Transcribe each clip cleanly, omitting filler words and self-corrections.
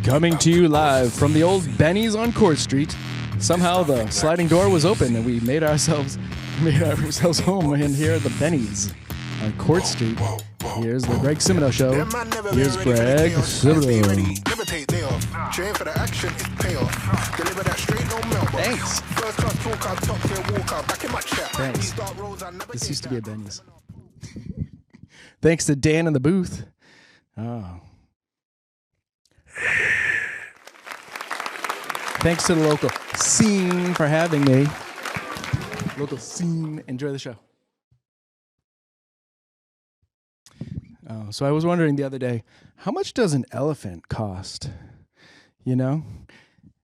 Coming to you live from the old Benny's on Court Street. Somehow the sliding door was open and we made ourselves home in here at the Benny's on Court Street. Here's the Greg Simoneau Show. Here's Greg Simoneau. Thanks. Thanks. This used to be a Benny's. Thanks to Dan in the booth. Oh. Thanks to the local scene for having me. Local scene. Enjoy the show. So I was wondering the other day, how much does an elephant cost? You know?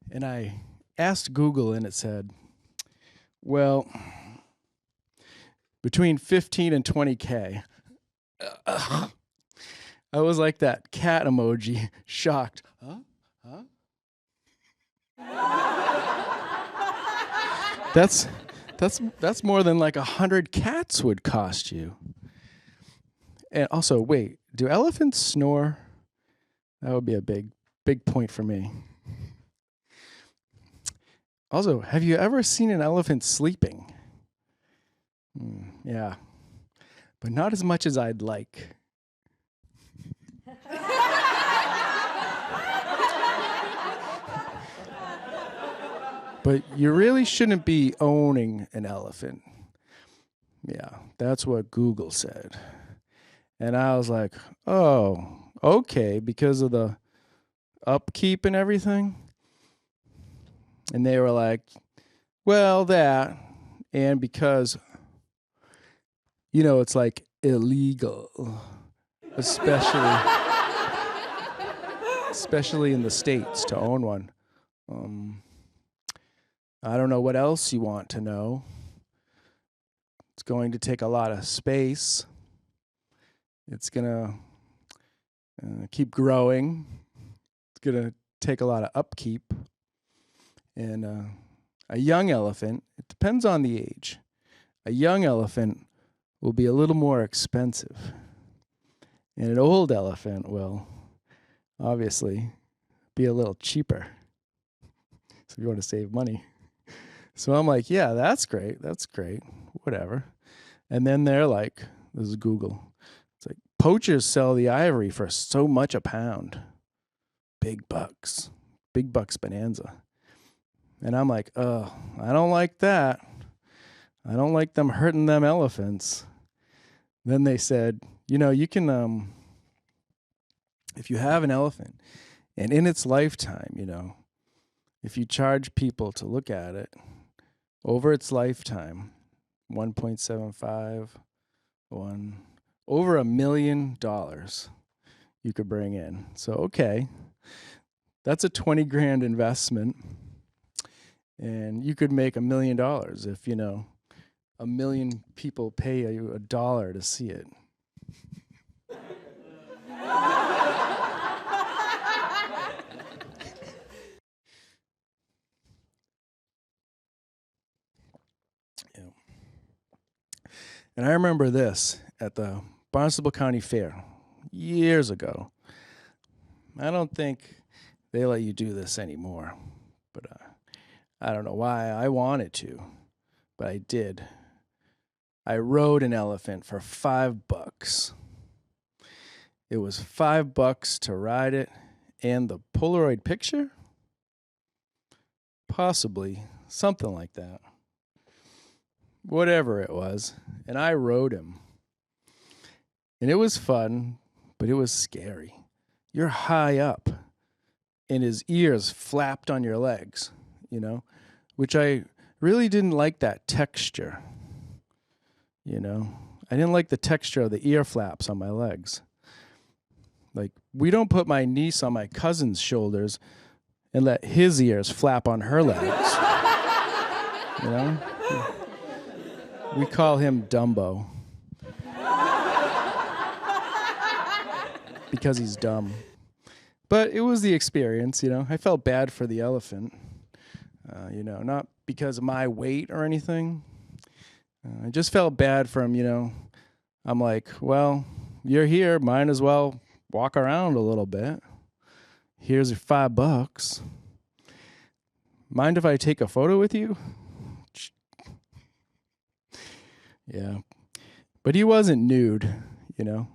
And I asked Google and it said, well, between 15 and 20K. I was like that cat emoji, shocked. Huh? That's more than like 100 cats would cost you. And also, wait, do elephants snore? That would be a big point for me. Also, have you ever seen an elephant sleeping? Yeah, but not as much as I'd like. But you really shouldn't be owning an elephant. Yeah, that's what Google said. And I was like, oh, okay, because of the upkeep and everything. And they were like, well, that, and because, you know, it's like illegal, especially in the States to own one. I don't know what else you want to know. It's going to take a lot of space. It's going to keep growing. It's going to take a lot of upkeep. And a young elephant, it depends on the age. A young elephant will be a little more expensive. And an old elephant will obviously be a little cheaper. So if you want to save money. So I'm like, yeah, that's great, whatever. And then they're like, this is Google. It's like, poachers sell the ivory for so much a pound. Big bucks bonanza. And I'm like, I don't like that. I don't like them hurting them elephants. Then they said, you know, you can, if you have an elephant, and in its lifetime, you know, if you charge people to look at it, over its lifetime, 1.75, over $1 million you could bring in. So, okay, that's a 20 grand investment. And you could make $1 million if, you know, 1 million people pay you $1 to see it. And I remember this at the Barnstable County Fair years ago. I don't think they let you do this anymore, but I don't know why I wanted to, but I did. I rode an elephant for $5. It was $5 to ride it, and the Polaroid picture? Possibly, something like that. Whatever it was, and I rode him. And it was fun, but it was scary. You're high up, and his ears flapped on your legs, you know, which I really didn't like that texture, you know. I didn't like the texture of the ear flaps on my legs. Like, we don't put my niece on my cousin's shoulders and let his ears flap on her legs, you know. We call him Dumbo because he's dumb. But it was the experience, you know. I felt bad for the elephant, you know, not because of my weight or anything. I just felt bad for him, you know. I'm like, well, you're here, might as well walk around a little bit. Here's your $5. Mind if I take a photo with you? Yeah. But he wasn't nude, you know.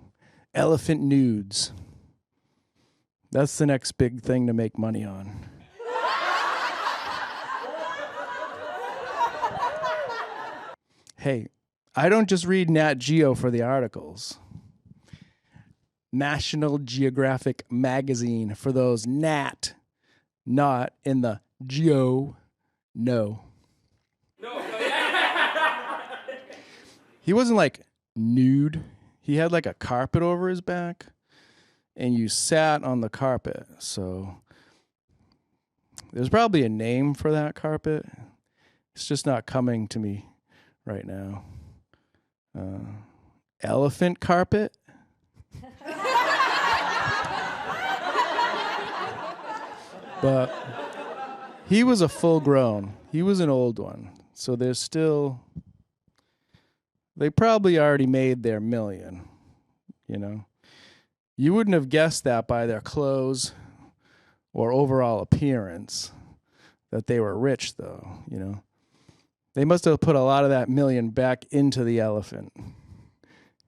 Elephant nudes. That's the next big thing to make money on. Hey, I don't just read Nat Geo for the articles. National Geographic magazine for those Nat, not in the Geo. No. He wasn't like nude. He had like a carpet over his back, and you sat on the carpet. So there's probably a name for that carpet. It's just not coming to me right now. Elephant carpet? But he was a full grown. He was an old one. So there's still... They probably already made their million, you know. You wouldn't have guessed that by their clothes or overall appearance, that they were rich, though, you know. They must have put a lot of that million back into the elephant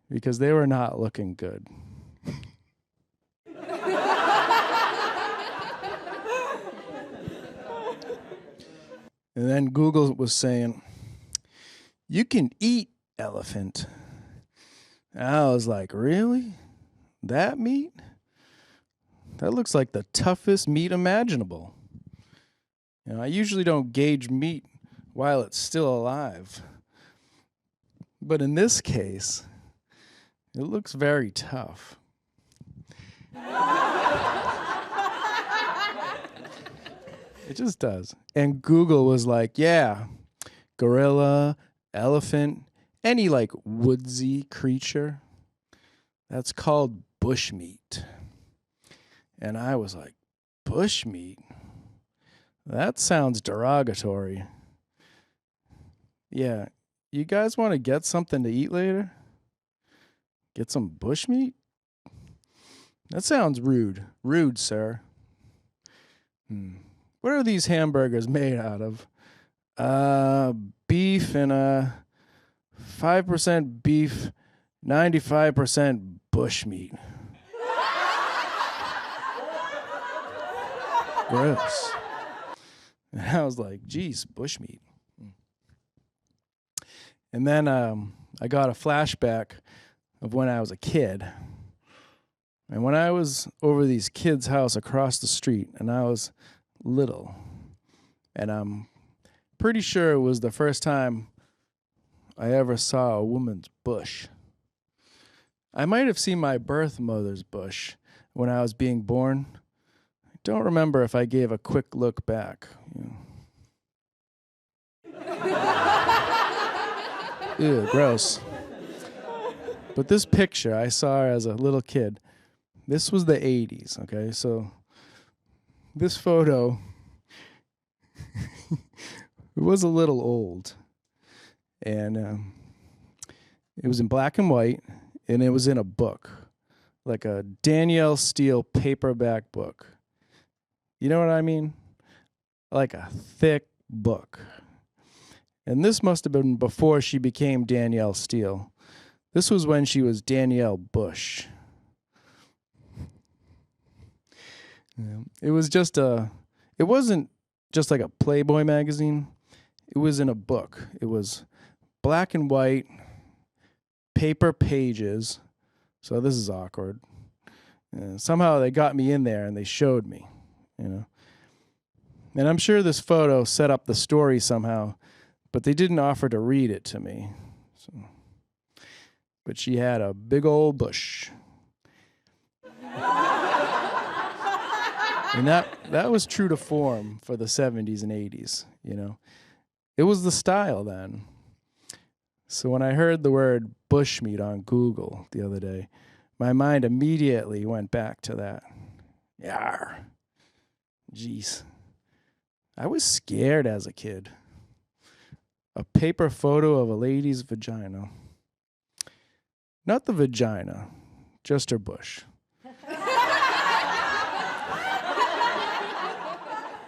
because they were not looking good. And then Google was saying, you can eat elephant. I was like, really? That meat? That looks like the toughest meat imaginable. You know, I usually don't gauge meat while it's still alive. But in this case, it looks very tough. It just does. And Google was like, yeah, gorilla, elephant, any like woodsy creature, that's called bushmeat. And I was like, bushmeat? That sounds derogatory. Yeah, you guys want to get something to eat later? Get some bushmeat? That sounds rude. Rude, sir. What are these hamburgers made out of? Beef and 5% beef, 95% bushmeat. Gross. And I was like, geez, bushmeat. And then I got a flashback of when I was a kid. And when I was over these kids' house across the street, and I was little, and I'm pretty sure it was the first time I ever saw a woman's bush. I might have seen my birth mother's bush when I was being born. I don't remember if I gave a quick look back. Ew, gross. But this picture I saw her as a little kid. This was the 80s, okay? So this photo, it was a little old. And it was in black and white, and it was in a book, like a Danielle Steele paperback book. You know what I mean? Like a thick book. And this must have been before she became Danielle Steele. This was when she was Danielle Bush. It wasn't just like a Playboy magazine. It was in a book. It was black and white, paper pages. So this is awkward. Somehow they got me in there and they showed me, you know. And I'm sure this photo set up the story somehow, but they didn't offer to read it to me. But she had a big old bush. And that was true to form for the 70s and 80s, you know. It was the style then. So when I heard the word bushmeat on Google the other day, my mind immediately went back to that. Yarr. Jeez. I was scared as a kid. A paper photo of a lady's vagina. Not the vagina, just her bush.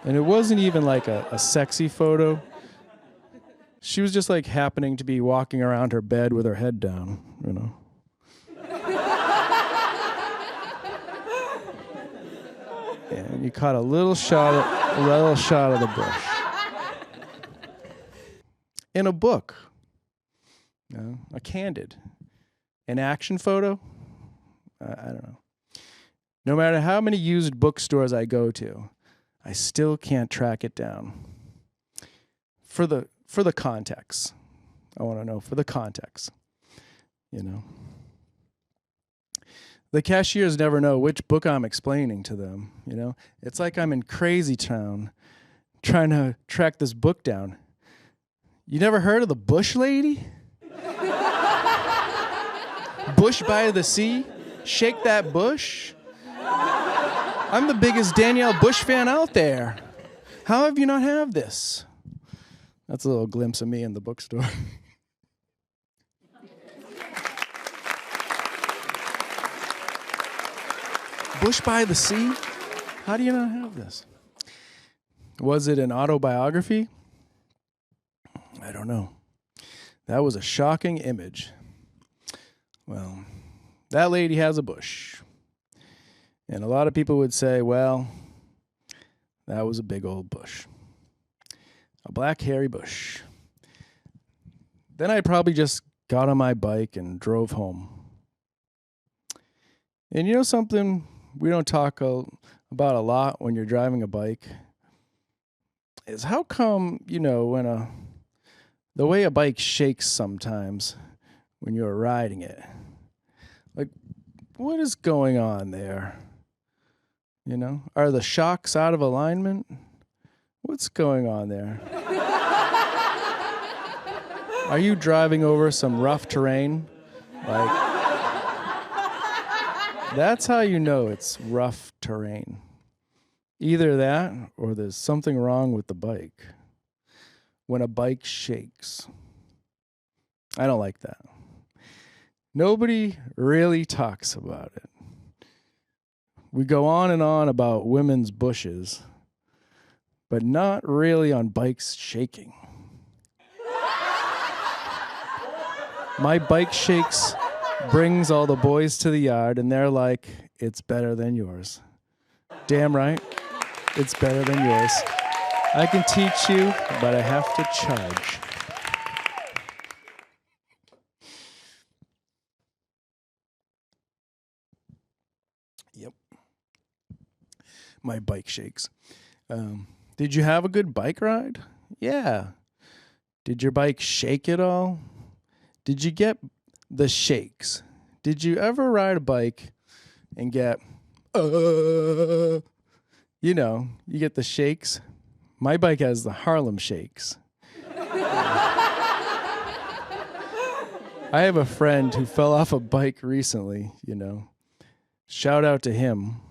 And it wasn't even like a sexy photo. She was just like happening to be walking around her bed with her head down, you know. And you caught a little shot of the bush. In a book. You know, a candid. An action photo? I don't know. No matter how many used bookstores I go to, I still can't track it down. For the context. I want to know for the context. You know. The cashiers never know which book I'm explaining to them, you know. It's like I'm in crazy town trying to track this book down. You never heard of the Bush Lady? Bush by the sea? Shake that bush? I'm the biggest Danielle Bush fan out there. How have you not have this? That's a little glimpse of me in the bookstore. Bush by the sea? How do you not have this? Was it an autobiography? I don't know. That was a shocking image. Well, that lady has a bush. And a lot of people would say, well, that was a big old bush. A black hairy bush. Then I probably just got on my bike and drove home. And you know something we don't talk about a lot when you're driving a bike is how come, you know, when the way a bike shakes sometimes when you're riding it. Like, what is going on there? You know, are the shocks out of alignment? What's going on there? Are you driving over some rough terrain? Like, that's how you know it's rough terrain. Either that or there's something wrong with the bike. When a bike shakes. I don't like that. Nobody really talks about it. We go on and on about women's bushes, but not really on bikes shaking. My bike shakes brings all the boys to the yard, and they're like, it's better than yours. Damn right, it's better than yours. I can teach you, but I have to charge. Yep. My bike shakes. Did you have a good bike ride? Yeah. Did your bike shake at all? Did you get the shakes? Did you ever ride a bike and get, you know, you get the shakes? My bike has the Harlem Shakes. I have a friend who fell off a bike recently, you know. Shout out to him.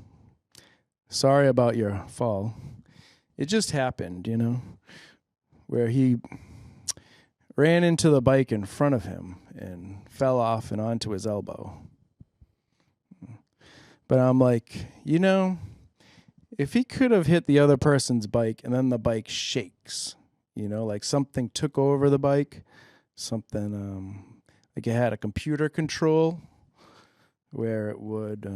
Sorry about your fall. It just happened, you know, where he ran into the bike in front of him and fell off and onto his elbow. But I'm like, you know, if he could have hit the other person's bike and then the bike shakes, you know, like something took over the bike, something like it had a computer control where it would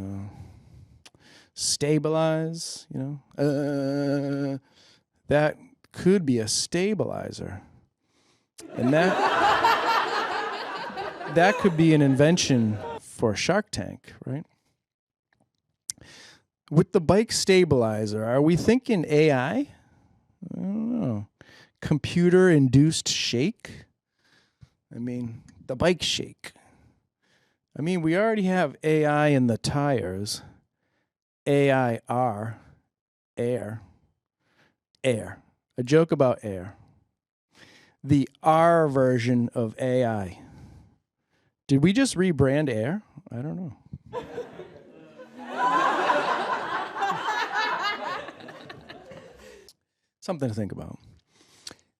stabilize, you know, that could be a stabilizer. And that could be an invention for Shark Tank, right? With the bike stabilizer, are we thinking AI? I don't know. Computer-induced shake? I mean, the bike shake. I mean, we already have AI in the tires. AIR. Air. Air. A joke about air. The R version of AI. Did we just rebrand air? I don't know. Something to think about.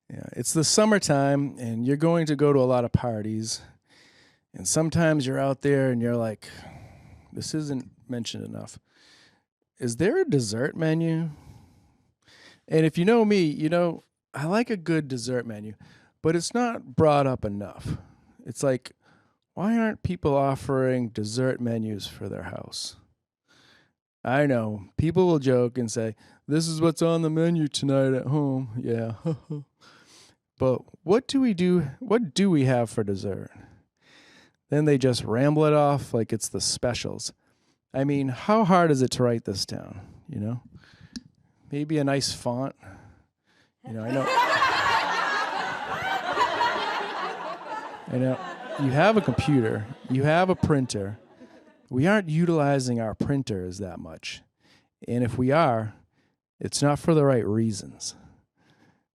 Yeah, it's the summertime, and you're going to go to a lot of parties. And sometimes you're out there, and you're like, this isn't mentioned enough. Is there a dessert menu? And if you know me, you know I like a good dessert menu, but it's not brought up enough. It's like, why aren't people offering dessert menus for their house? I know people will joke and say, "This is what's on the menu tonight at home." Yeah. But what do we do? What do we have for dessert? Then they just ramble it off like it's the specials. I mean, how hard is it to write this down? You know, maybe a nice font. You know, I know. I know. You have a computer. You have a printer. We aren't utilizing our printers that much. And if we are, it's not for the right reasons.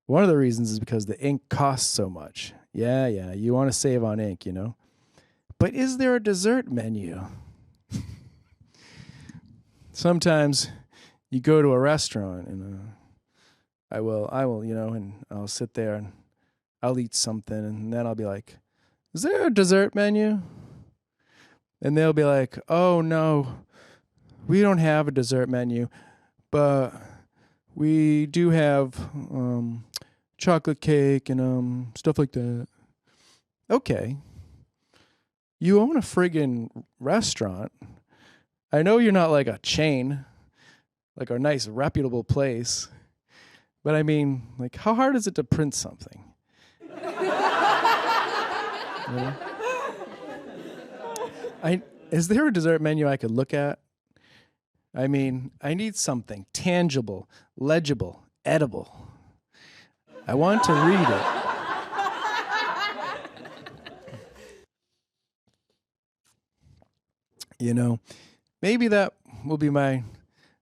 One of the reasons is because the ink costs so much. Yeah, you want to save on ink, you know. But is there a dessert menu? Sometimes you go to a restaurant and I will, you know, and I'll sit there and I'll eat something and then I'll be like, "Is there a dessert menu?" And they'll be like, "Oh no, we don't have a dessert menu, but we do have chocolate cake and stuff like that." Okay. You own a friggin' restaurant. I know you're not like a chain, like a nice reputable place. But I mean, like, how hard is it to print something? You know? Is there a dessert menu I could look at? I mean, I need something tangible, legible, edible. I want to read it. You know, maybe that will be my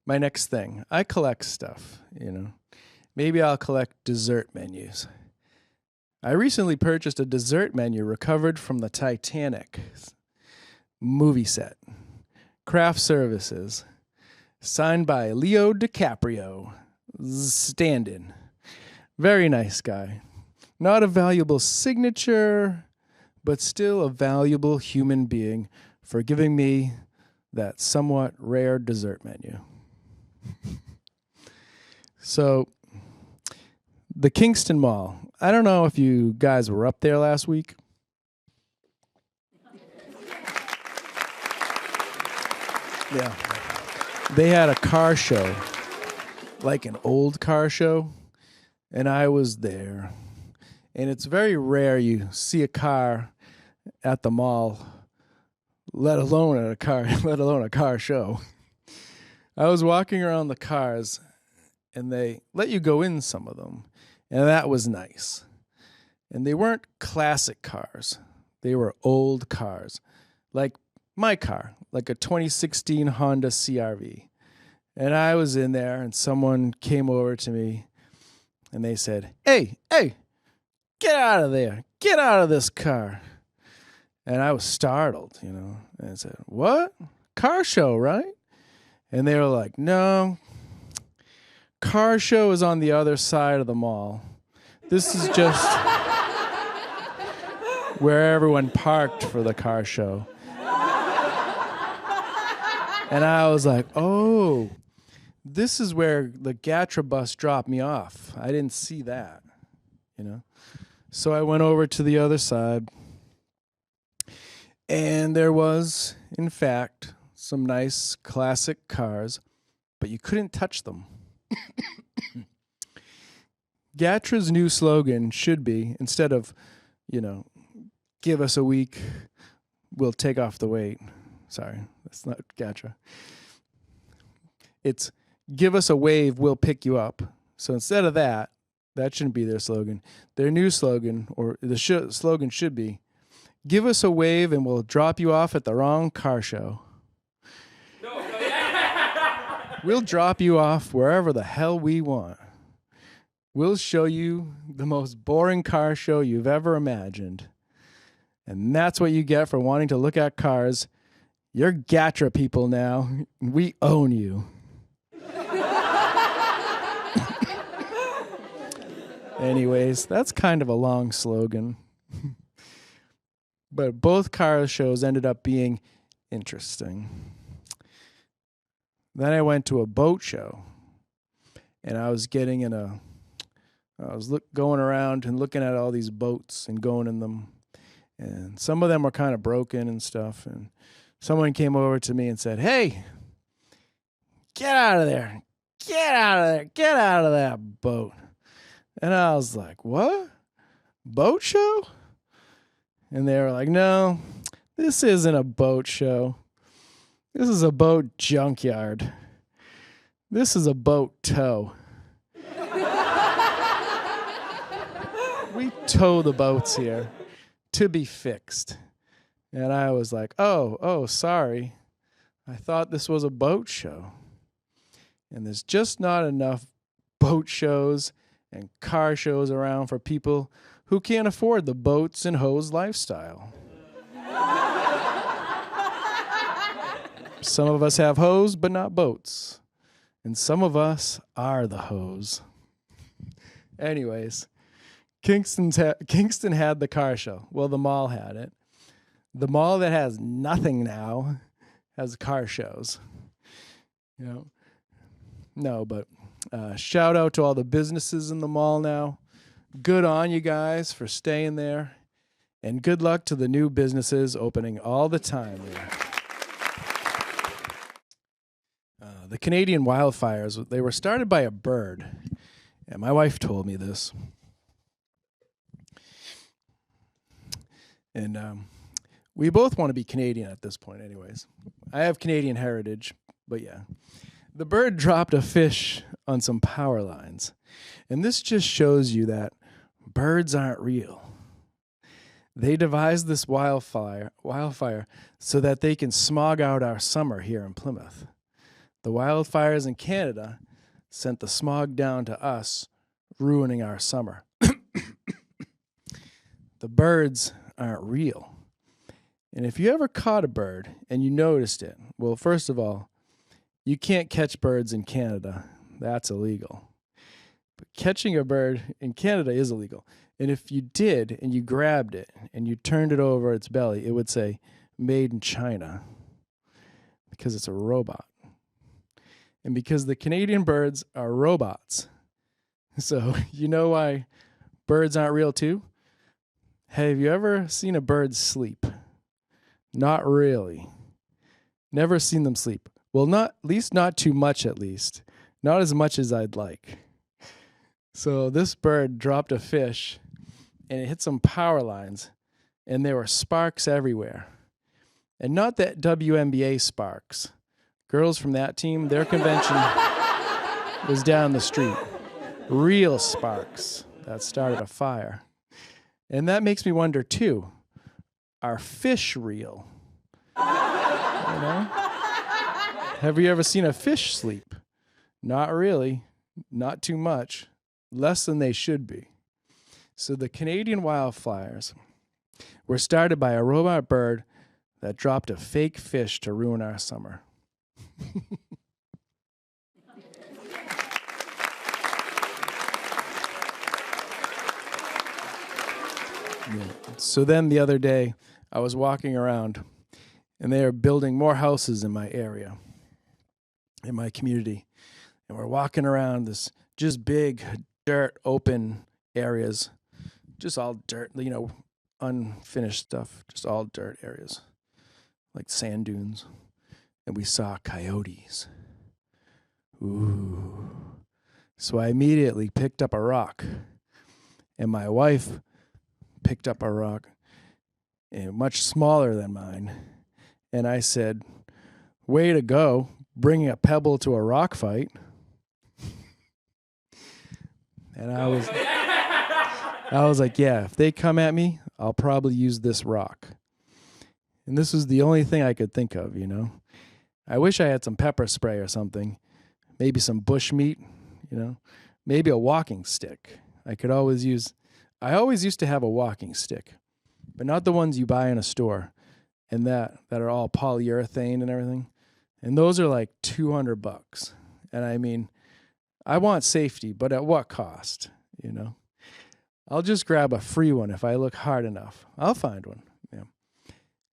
next thing. I collect stuff, you know. Maybe I'll collect dessert menus. I recently purchased a dessert menu recovered from the Titanic movie set. Craft services. Signed by Leo DiCaprio. Stand-in. Very nice guy. Not a valuable signature, but still a valuable human being for giving me that somewhat rare dessert menu. So, the Kingston Mall. I don't know if you guys were up there last week. Yeah. They had a car show, like an old car show, and I was there. And it's very rare you see a car at the mall, let alone a car show. I was walking around the cars, and they let you go in some of them, and that was nice. And they weren't classic cars. They were old cars, like my car, like a 2016 Honda CR-V. And I was in there, and someone came over to me, and they said, hey, get out of there. Get out of this car. And I was startled, you know. And I said, what? Car show, right? And they were like, no. Car show is on the other side of the mall. This is just where everyone parked for the car show. And I was like, oh, this is where the Gatra bus dropped me off. I didn't see that, you know. So I went over to the other side. And there was, in fact, some nice classic cars, but you couldn't touch them. Gatra's new slogan should be, instead of, you know, give us a week, we'll take off the weight. Sorry, that's not Gatra. It's give us a wave, we'll pick you up. So instead of that shouldn't be their slogan. Their new slogan, or the slogan should be, give us a wave and we'll drop you off at the wrong car show. We'll drop you off wherever the hell we want. We'll show you the most boring car show you've ever imagined. And that's what you get for wanting to look at cars. You're Gatra people now. We own you. Anyways, that's kind of a long slogan. But both car shows ended up being interesting. Then I went to a boat show. and I was going around and looking at all these boats and going in them. And some of them were kind of broken and stuff. And someone came over to me and said, "Hey, get out of there. Get out of there. Get out of that boat." And I was like, "What? Boat show?" And they were like, "No, this isn't a boat show. This is a boat junkyard. This is a boat tow. We tow the boats here to be fixed." And I was like, oh, sorry. I thought this was a boat show. And there's just not enough boat shows and car shows around for people who can't afford the boats and hose lifestyle. Some of us have hose, but not boats. And some of us are the hose. Anyways, Kingston had the car show. Well, the mall had it. The mall that has nothing now has car shows. You know, no, but shout out to all the businesses in the mall now. Good on you guys for staying there. And good luck to the new businesses opening all the time there. The Canadian wildfires, they were started by a bird. And my wife told me this. And we both want to be Canadian at this point anyways. I have Canadian heritage, but yeah. The bird dropped a fish on some power lines. And this just shows you that birds aren't real. They devised this wildfire so that they can smog out our summer here in Plymouth. The wildfires in Canada sent the smog down to us, ruining our summer. The birds aren't real. And if you ever caught a bird and you noticed it, well, first of all, you can't catch birds in Canada. That's illegal. But catching a bird in Canada is illegal. And if you did and you grabbed it and you turned it over its belly, it would say, "Made in China," because it's a robot. And because the Canadian birds are robots. So you know why birds aren't real too? Have you ever seen a bird sleep? Not really. Never seen them sleep. Well, at least not too much at least. Not as much as I'd like. So this bird dropped a fish and it hit some power lines and there were sparks everywhere. And not that WNBA sparks. Girls from that team, their convention was down the street. Real sparks that started a fire. And that makes me wonder too, are fish real? You know? Have you ever seen a fish sleep? Not really. Not too much. Less than they should be. So the Canadian wildfires were started by a robot bird that dropped a fake fish to ruin our summer. Yeah. So then the other day, I was walking around, and they are building more houses in my area, in my community. And we're walking around this just big dirt, open areas, just all dirt, you know, unfinished stuff, just all dirt areas, like sand dunes. And we saw coyotes. Ooh. So I immediately picked up a rock, and my wife picked up a rock, and much smaller than mine. And I said, "Way to go, bringing a pebble to a rock fight." And I was like, yeah, if they come at me, I'll probably use this rock. And this was the only thing I could think of, you know. I wish I had some pepper spray or something, maybe some bush meat, you know, maybe a walking stick. I always used to have a walking stick, but not the ones you buy in a store and that are all polyurethane and everything. And those are like $200. And I mean, I want safety, but at what cost, you know? I'll just grab a free one if I look hard enough. I'll find one. Yeah.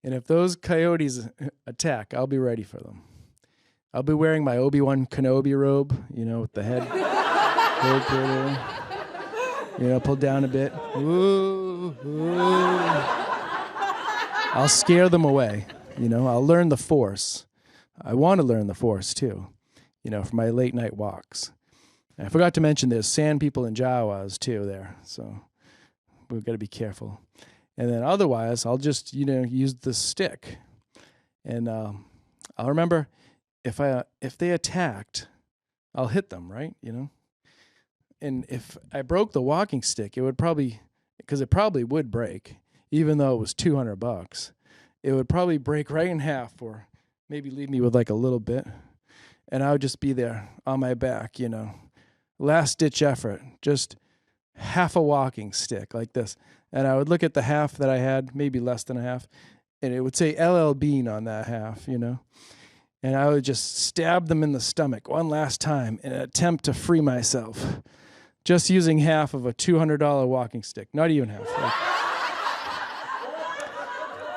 And if those coyotes attack, I'll be ready for them. I'll be wearing my Obi-Wan Kenobi robe, you know, with the head. Pull down a bit. Ooh, ooh. I'll scare them away. I'll learn the force. I want to learn the force too, for my late night walks. And I forgot to mention there's sand people and Jawas too there, so we've got to be careful. And then otherwise, I'll just use the stick, and I'll remember if they attacked, I'll hit them, right? And if I broke the walking stick, it would probably would break, even though it was $200. It would probably break right in half, or maybe leave me with like a little bit, and I would just be there on my back, last ditch effort, just half a walking stick like this. And I would look at the half that I had, maybe less than a half, and it would say LL Bean on that half, and I would just stab them in the stomach one last time in an attempt to free myself, just using half of a $200 walking stick, not even half,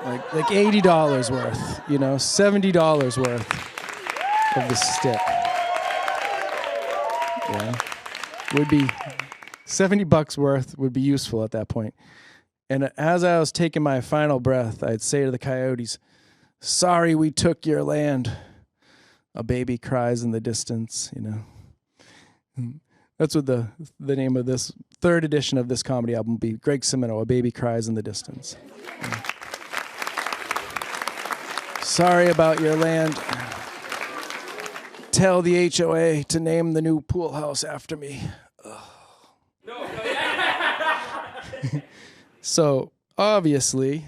like $80 worth, $70 worth of the stick. Yeah, would be $70 worth would be useful at that point. And as I was taking my final breath, I'd say to the coyotes, "Sorry we took your land." A baby cries in the distance, That's what the name of this third edition of this comedy album will be. Greg Simoneau, A Baby Cries in the Distance. Yeah. Sorry about your land. Tell the HOA to name the new pool house after me. No. So, obviously,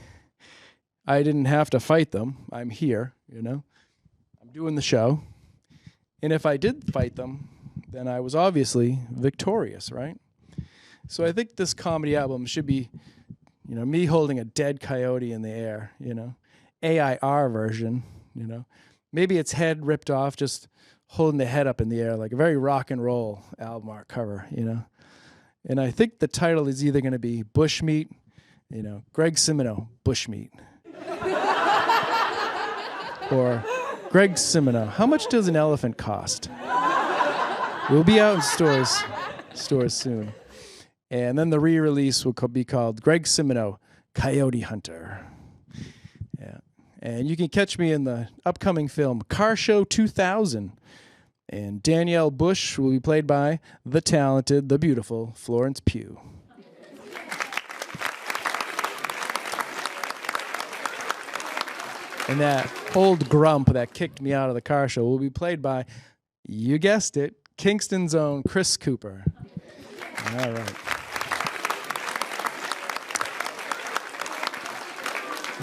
I didn't have to fight them. I'm here, I'm doing the show. And if I did fight them, then I was obviously victorious, right? So I think this comedy album should be, me holding a dead coyote in the air, AIR version, Maybe its head ripped off, just holding the head up in the air, like a very rock and roll album art cover, And I think the title is either going to be Bushmeat, Greg Simoneau, Bushmeat. Or Greg Simoneau, how much does an elephant cost? We'll be out in stores soon. And then the re-release will be called Greg Simoneau, Coyote Hunter. Yeah. And you can catch me in the upcoming film Car Show 2000. And Danielle Bush will be played by the talented, the beautiful Florence Pugh. And that old grump that kicked me out of the car show will be played by, you guessed it, Kingston's own Chris Cooper. All right.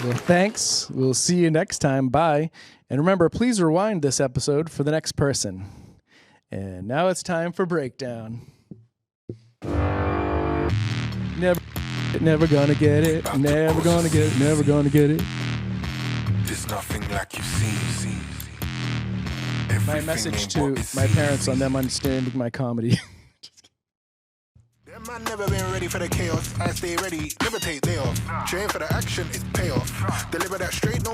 Well, thanks. We'll see you next time. Bye. And remember, please rewind this episode for the next person. And now it's time for Breakdown. Never gonna get it. Never gonna get it. Never gonna get it. There's nothing like you see. My message to my parents on them understanding my comedy. Them man never been ready for the chaos. I stay ready, never take day off. Train for the action, it's payoff. Deliver that straight, no